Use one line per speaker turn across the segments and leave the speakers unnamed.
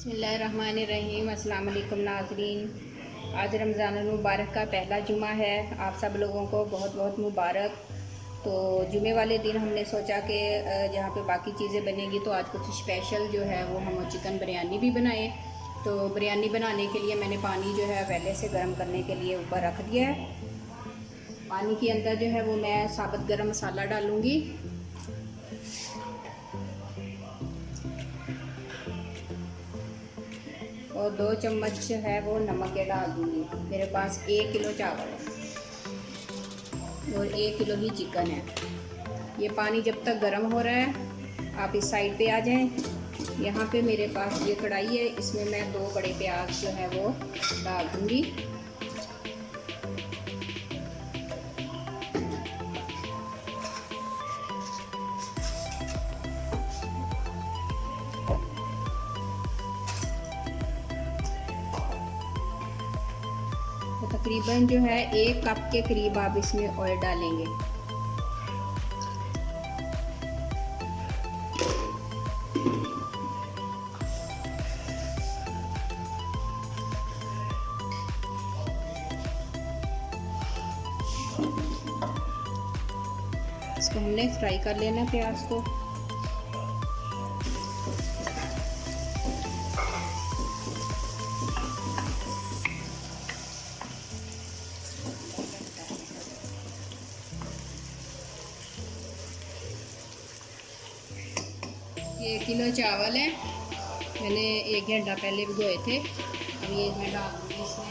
बिस्मिल्लाहिर्रहमानिर्रहीम। अस्सलाम वालेकुम नाज़रीन। आज रमज़ान मुबारक का पहला जुमा है। आप सब लोगों को बहुत बहुत मुबारक। तो जुमे वाले दिन हमने सोचा कि जहाँ पे बाकी चीज़ें बनेंगी तो आज कुछ स्पेशल जो है वो हम चिकन बिरयानी भी बनाएं। तो बिरयानी बनाने के लिए मैंने पानी जो है पहले से गर्म करने के लिए ऊपर रख दिया है। पानी के अंदर जो है वो मैं साबुत गरम मसाला डालूँगी और 2 चम्मच है वो नमक के डाल दूँगी। मेरे पास 1 किलो चावल है और 1 किलो ही चिकन है। ये पानी जब तक गर्म हो रहा है आप इस साइड पे आ जाएं। यहाँ पे मेरे पास ये कढ़ाई है, इसमें मैं 2 बड़े प्याज जो है वो डाल दूँगी। तो तकरीबन जो है 1 कप के करीब आप इसमें ऑयल डालेंगे। इसको हमने फ्राई कर लेना है प्याज को। ये 1 किलो चावल है, मैंने 1 घंटा पहले भिगोए थे। अब ये मैं डाल दूँगी इसमें।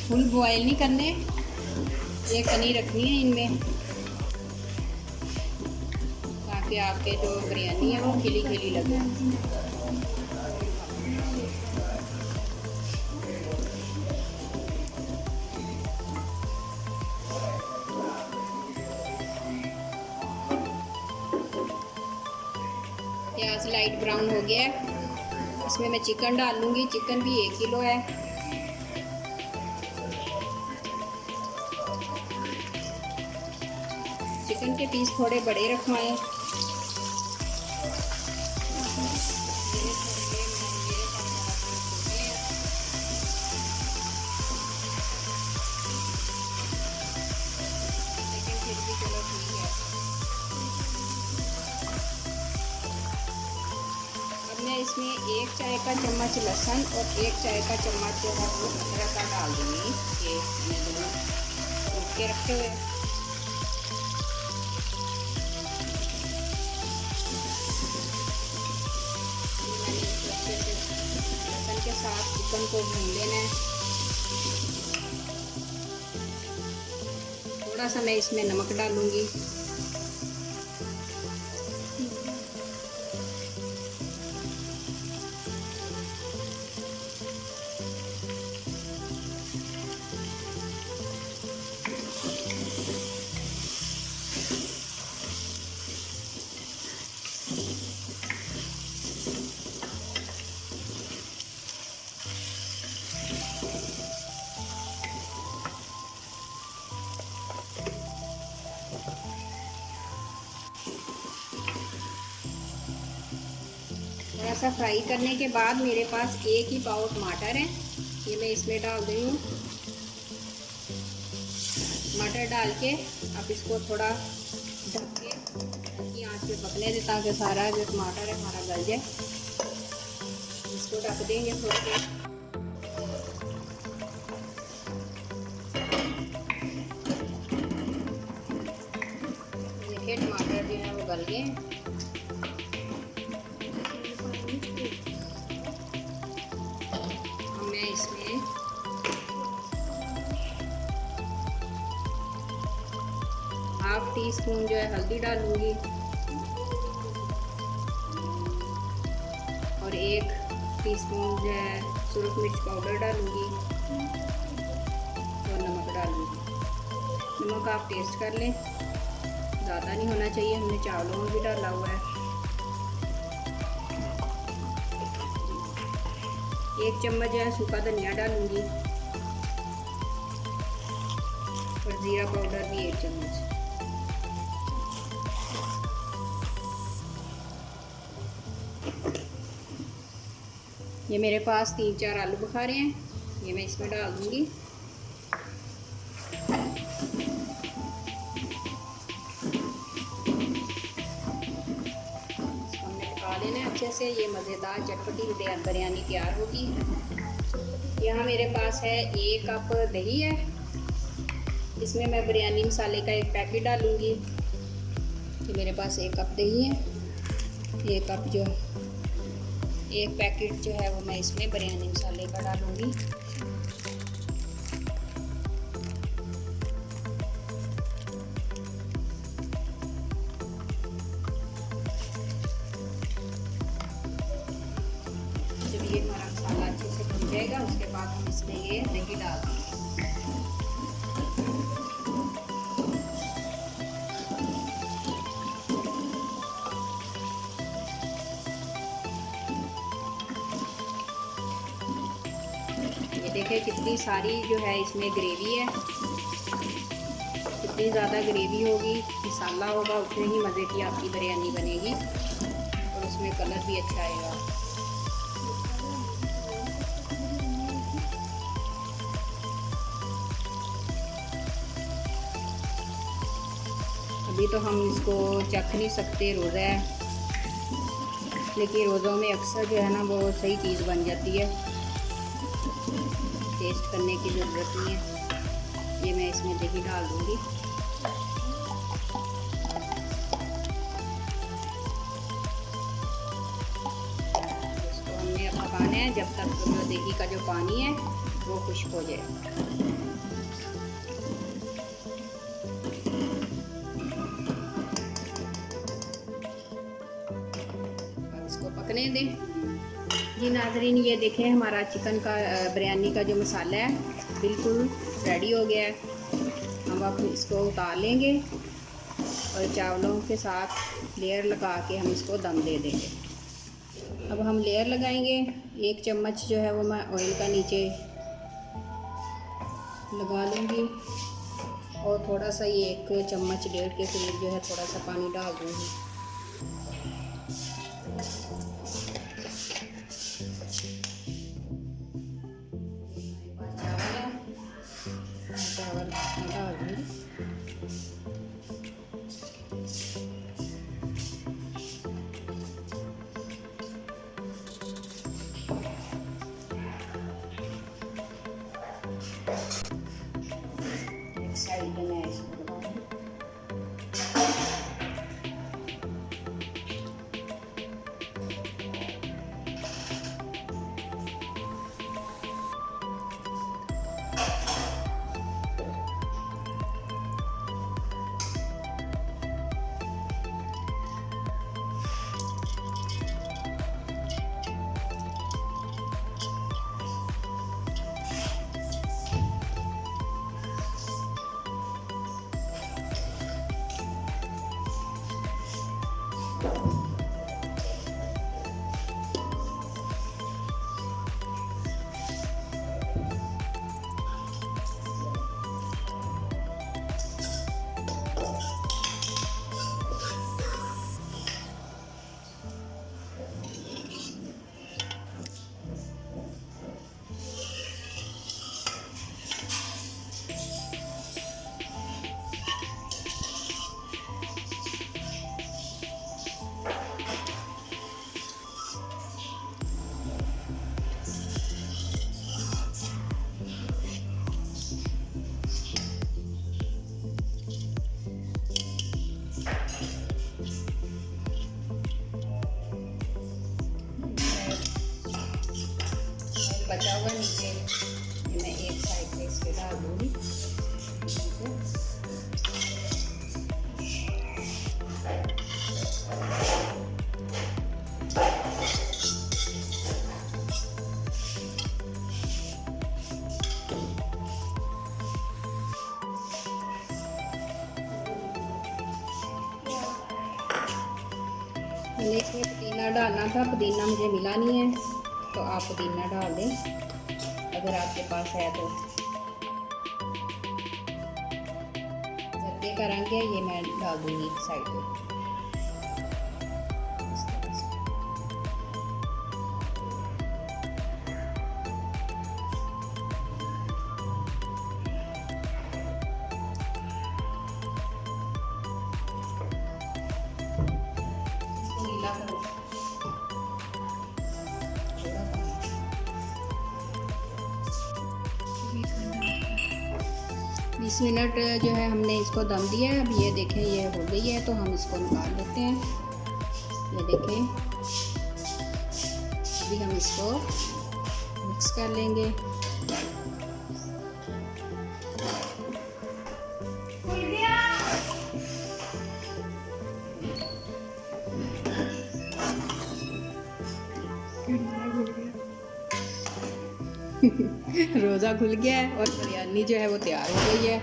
फुल बॉयल नहीं करने, ये कनी रखनी है इनमें ताकि आपके जो बिरयानी है वो खिली खिली लगे। प्याज लाइट ब्राउन हो गया है, इसमें मैं चिकन डाल लूँगी। चिकन भी 1 किलो है। चिकन के पीस थोड़े बड़े रखवाएं। लेकिन फिर भी चलो ठीक है। अब मैं इसमें 1 चाय का चम्मच लहसुन और 1 चाय का चम्मच जो है वो अदरक का डाल दूँगी। ये दोनों कूट के रखे हुए। लहसुन के साथ चिकन को भून लेना है। थोड़ा सा मैं इसमें नमक डालूंगी। थोड़ा सा फ्राई करने के बाद मेरे पास 1 ही पाव टमाटर है, ये मैं इसमें डाल रही हूँ। टमाटर डाल के अब इसको थोड़ा ढक के हल्की आंच पे पकने दें ताकि सारा जो टमाटर है हमारा गल जाए। इसको ढक देंगे थोड़ी देर। देखिए टमाटर जो है वो गल गए। मैं इसमें ½ टीस्पून जो है हल्दी डालूंगी और 1 टीस्पून जो है सुरख मिर्च पाउडर डालूंगी और नमक डालूंगी। नमक आप टेस्ट कर लें, ज़्यादा नहीं होना चाहिए। हमने चावलों में भी डाला हुआ है। 1 चम्मच जो है सूखा धनिया डालूंगी और ज़ीरा पाउडर भी 1 चम्मच। ये मेरे पास 3-4 आलू बुखारे हैं, ये मैं इसमें डाल दूंगी। इसको हमने पका लेना है अच्छे से। ये मज़ेदार चटपटी बिरयानी तैयार होगी। यहाँ मेरे पास है 1 कप दही है। इसमें मैं बिरयानी मसाले का 1 पैकेट डालूंगी। ये मेरे पास 1 कप दही है। 1 कप जो 1 पैकेट जो है वो मैं इसमें बिरयानी मसाले का डालूंगी। जब ये हमारा मसाला अच्छे से भुन जाएगा उसके बाद हम इसमें ये दही डाल देंगे। देखिए कितनी सारी जो है इसमें ग्रेवी है। जितनी ज़्यादा ग्रेवी होगी, मसाला होगा, उतने ही मज़े की आपकी बिरयानी बनेगी और उसमें कलर भी अच्छा आएगा। अभी तो हम इसको चख नहीं सकते, रोज़ा है, लेकिन रोज़ों में अक्सर जो है ना वो सही चीज़ बन जाती है। टेस्ट करने की ज़रूरत नहीं है। ये मैं इसमें दही डाल दूँगी। इसको हमने अब पकाना है जब तक जो दही का जो पानी है वो खुश्क हो जाए। अब इसको पकने दें। जी नाज़रीन, ये देखें हमारा चिकन का बिरयानी का जो मसाला है बिल्कुल रेडी हो गया है। हम अब इसको उतार लेंगे और चावलों के साथ लेयर लगा के हम इसको दम दे देंगे। अब हम लेयर लगाएंगे। 1 चम्मच जो है वो मैं ऑयल का नीचे लगा लूँगी और थोड़ा सा ये 1 चम्मच 1.5 के करीब जो है थोड़ा सा पानी डाल दूँगी। चावल डाल दूँगी। एक साइड में मैं इसको लगाऊंगी। बचा हुआ नीचे ये मैं एक साइड पे इसके डाल दूँगी। हमें इसमें पुदीना डालना था, पुदीना मुझे मिला नहीं है, तो आप पुदीना डाल दें अगर आपके पास है तो। जर्दे का रंग है ये मैं डाल दूँगी साइड पे। करो 20 मिनट जो है हमने इसको दम दिया है। अब ये देखें ये हो गई है, तो हम इसको निकाल लेते हैं। ये देखें अभी हम इसको मिक्स कर लेंगे। रोज़ा खुल गया है और बिरयानी जो है वो तैयार हो गई है।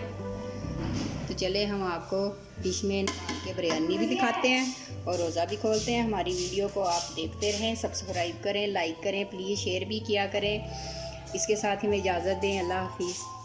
तो चले हम आपको डिश में निकाल के बिरयानी भी दिखाते हैं और रोज़ा भी खोलते हैं। हमारी वीडियो को आप देखते रहें, सब्सक्राइब करें, लाइक करें, प्लीज़ शेयर भी किया करें। इसके साथ ही हमें इजाज़त दें। अल्लाह हाफिज़।